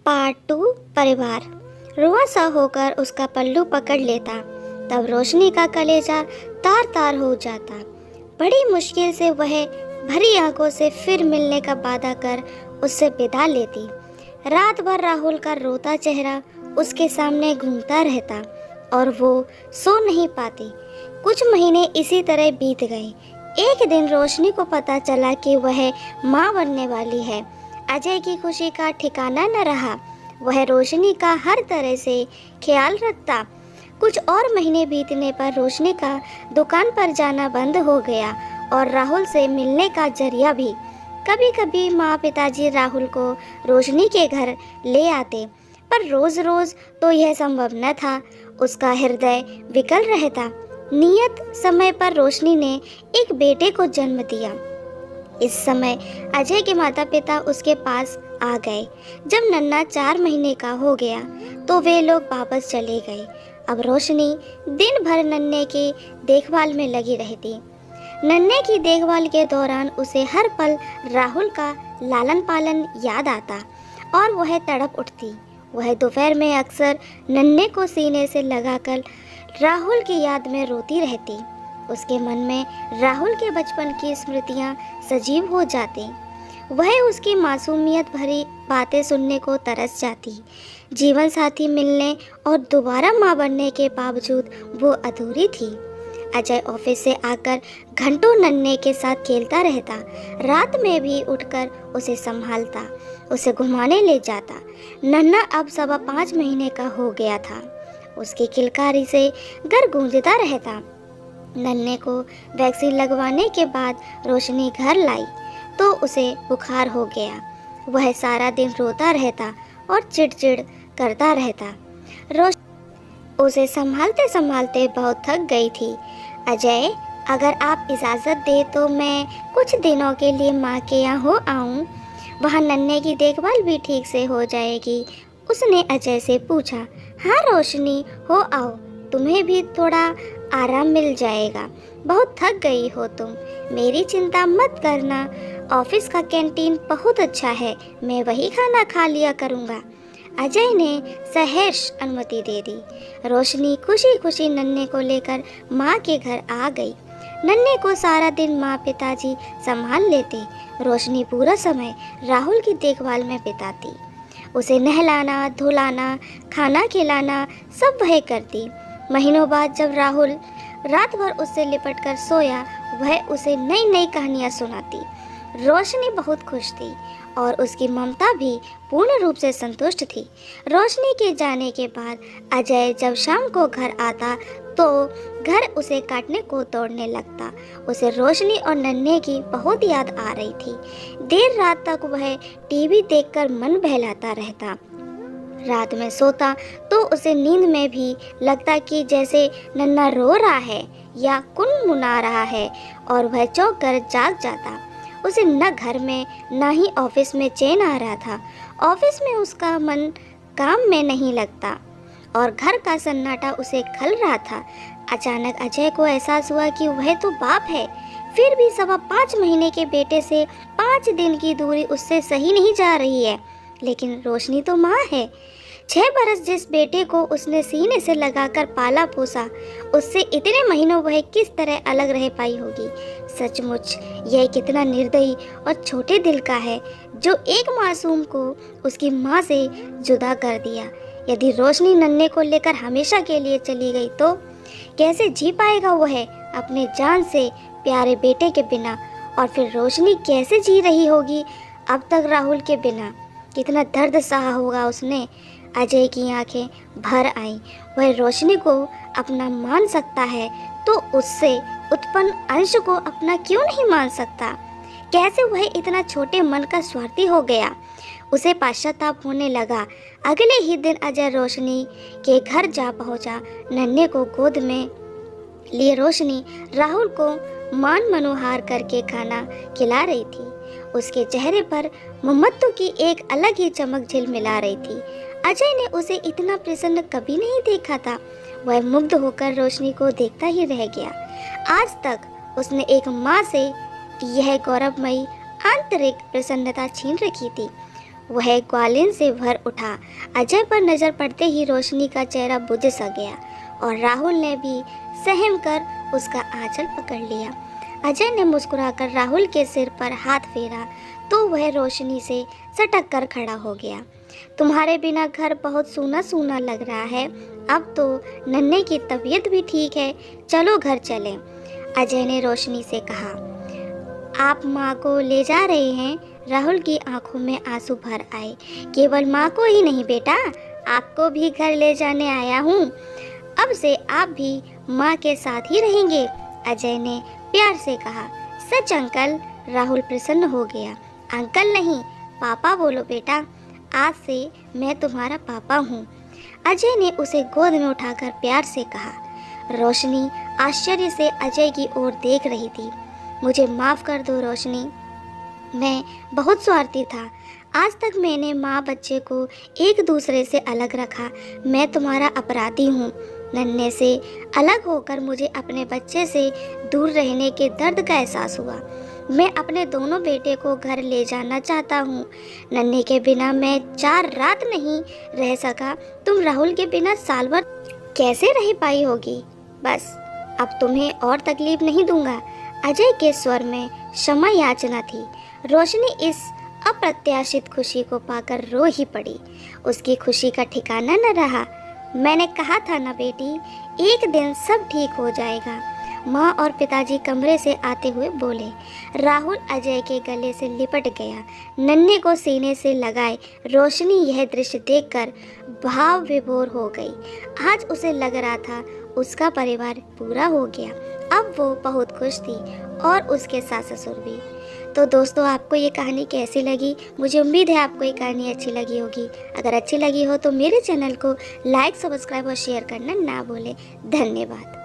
Part 2 परिवार। रुआ सा होकर उसका पल्लू पकड़ लेता, तब रोशनी का कलेजा तार तार हो जाता। बड़ी मुश्किल से वह भरी आंखों से फिर मिलने का वादा कर उससे विदा लेती। रात भर राहुल का रोता चेहरा उसके सामने घूमता रहता और वो सो नहीं पाती। कुछ महीने इसी तरह बीत गए। एक दिन रोशनी को पता चला कि वह माँ बनने वाली है। अजय की खुशी का ठिकाना न रहा। वह रोशनी का हर तरह से ख्याल रखता। कुछ और महीने बीतने पर रोशनी का दुकान पर जाना बंद हो गया और राहुल से मिलने का जरिया भी। कभी कभी माँ पिताजी राहुल को रोशनी के घर ले आते, पर रोज रोज तो यह संभव न था। उसका हृदय विकल रहता। नियत समय पर रोशनी ने एक बेटे को जन्म दिया। इस समय अजय के माता पिता उसके पास आ गए। जब नन्हा 4 महीने का हो गया तो वे लोग वापस चले गए। अब रोशनी दिन भर नन्हे की देखभाल में लगी रहती। नन्हे की देखभाल के दौरान उसे हर पल राहुल का लालन पालन याद आता और वह तड़प उठती। वह दोपहर में अक्सर नन्हे को सीने से लगाकर राहुल की याद में रोती रहती। उसके मन में राहुल के बचपन की स्मृतियां सजीव हो जाती। वह उसकी मासूमियत भरी बातें सुनने को तरस जाती। जीवन साथी मिलने और दोबारा माँ बनने के बावजूद वो अधूरी थी। अजय ऑफिस से आकर घंटों नन्हे के साथ खेलता रहता। रात में भी उठकर उसे संभालता, उसे घुमाने ले जाता। नन्हा अब 5.25 महीने का हो गया था। उसकी किलकारी से घर गूंजता रहता। नन्हे को वैक्सीन लगवाने के बाद रोशनी घर लाई तो उसे बुखार हो गया। वह सारा दिन रोता रहता और चिड़चिड़ करता रहता। उसे संभालते संभालते बहुत थक गई थी। अजय, अगर आप इजाज़त दे तो मैं कुछ दिनों के लिए माँ के यहाँ हो आऊँ। वहाँ नन्हे की देखभाल भी ठीक से हो जाएगी। उसने अजय से पूछा। हाँ रोशनी, हो आओ, तुम्हें भी थोड़ा आराम मिल जाएगा। बहुत थक गई हो तुम। मेरी चिंता मत करना, ऑफिस का कैंटीन बहुत अच्छा है, मैं वही खाना खा लिया करूँगा। अजय ने सहर्ष अनुमति दे दी। रोशनी खुशी खुशी नन्हे को लेकर माँ के घर आ गई। नन्हे को सारा दिन माँ पिताजी संभाल लेते। रोशनी पूरा समय राहुल की देखभाल में बिताती। उसे नहलाना, धुलाना, खाना खिलाना सब वह करती। महीनों बाद जब राहुल रात भर उससे लिपट कर सोया, वह उसे नई नई कहानियाँ सुनाती। रोशनी बहुत खुश थी और उसकी ममता भी पूर्ण रूप से संतुष्ट थी। रोशनी के जाने के बाद अजय जब शाम को घर आता तो घर उसे काटने को तोड़ने लगता। उसे रोशनी और नन्हे की बहुत याद आ रही थी। देर रात तक वह टीवी देखकर मन बहलाता रहता। रात में सोता तो उसे नींद में भी लगता कि जैसे नन्हा रो रहा है या कुनमुना रहा है और वह चौंक कर जाग जाता। उसे न घर में न ही ऑफिस में चैन आ रहा था। ऑफिस में उसका मन काम में नहीं लगता और घर का सन्नाटा उसे खल रहा था। अचानक अजय को एहसास हुआ कि वह तो बाप है, फिर भी 5.25 महीने के बेटे से 5 दिन की दूरी उससे सही नहीं जा रही है। लेकिन रोशनी तो माँ है। 6 बरस जिस बेटे को उसने सीने से लगाकर पाला पोसा, उससे इतने महीनों वह किस तरह अलग रह पाई होगी। सचमुच यह कितना निर्दयी और छोटे दिल का है जो एक मासूम को उसकी माँ से जुदा कर दिया। यदि रोशनी नन्हे को लेकर हमेशा के लिए चली गई तो कैसे जी पाएगा वह अपने जान से प्यारे बेटे के बिना, और फिर रोशनी कैसे जी रही होगी अब तक राहुल के बिना। कितना दर्द सहा होगा उसने। अजय की आंखें भर आईं। वह रोशनी को अपना मान सकता है तो उससे उत्पन्न अंश को अपना क्यों नहीं मान सकता। कैसे वह इतना छोटे मन का स्वार्थी हो गया। उसे पश्चाताप होने लगा। अगले ही दिन अजय रोशनी के घर जा पहुंचा। नन्हे को गोद में लिए रोशनी राहुल को मान मनोहार करके खाना खिला रही थी। उसके चेहरे पर ममत्व की एक अलग ही चमक झिलमिला रही थी। अजय ने उसे इतना प्रसन्न कभी नहीं देखा था। वह मुग्ध होकर रोशनी को देखता ही रह गया। आज तक उसने एक माँ से यह गौरवमयी आंतरिक प्रसन्नता छीन रखी थी। वह ग्वालिन से भर उठा। अजय पर नज़र पड़ते ही रोशनी का चेहरा बुझ सा गया और राहुल ने भी सहम कर उसका आंचल पकड़ लिया। अजय ने मुस्कुराकर राहुल के सिर पर हाथ फेरा तो वह रोशनी से सटक कर खड़ा हो गया। तुम्हारे बिना घर बहुत सूना सूना लग रहा है। अब तो नन्हे की तबीयत भी ठीक है, चलो घर चलें। अजय ने रोशनी से कहा। आप माँ को ले जा रहे हैं? राहुल की आंखों में आंसू भर आए। केवल माँ को ही नहीं बेटा, आपको भी घर ले जाने आया हूँ। अब से आप भी माँ के साथ ही रहेंगे, अजय ने प्यार से कहा। सच अंकल? राहुल प्रसन्न हो गया। अंकल नहीं, पापा बोलो बेटा, आज से मैं तुम्हारा पापा हूँ, अजय ने उसे गोद में उठाकर प्यार से कहा। रोशनी आश्चर्य से अजय की ओर देख रही थी। मुझे माफ़ कर दो रोशनी, मैं बहुत स्वार्थी था। आज तक मैंने माँ बच्चे को एक दूसरे से अलग रखा। मैं तुम्हारा अपराधी हूँ। नन्हे से अलग होकर मुझे अपने बच्चे से दूर रहने के दर्द का एहसास हुआ। मैं अपने दोनों बेटे को घर ले जाना चाहता हूँ। नन्हे के बिना मैं 4 रात नहीं रह सका। तुम राहुल के बिना साल भर कैसे रह पाई होगी? बस अब तुम्हें और तकलीफ नहीं दूंगा। अजय के स्वर में क्षमा याचना थी। रोशनी इस अप्रत्याशित खुशी को पाकर रो ही पड़ी। उसकी खुशी का ठिकाना न रहा। मैंने कहा था ना बेटी, एक दिन सब ठीक हो जाएगा, माँ और पिताजी कमरे से आते हुए बोले। राहुल अजय के गले से लिपट गया, नन्हे को सीने से लगाए। रोशनी यह दृश्य देखकर भाव विभोर हो गई। आज उसे लग रहा था उसका परिवार पूरा हो गया। अब वो बहुत खुश थी और उसके सास ससुर भी। तो दोस्तों, आपको ये कहानी कैसी लगी? मुझे उम्मीद है आपको ये कहानी अच्छी लगी होगी। अगर अच्छी लगी हो तो मेरे चैनल को लाइक, सब्सक्राइब और शेयर करना ना भूलें। धन्यवाद।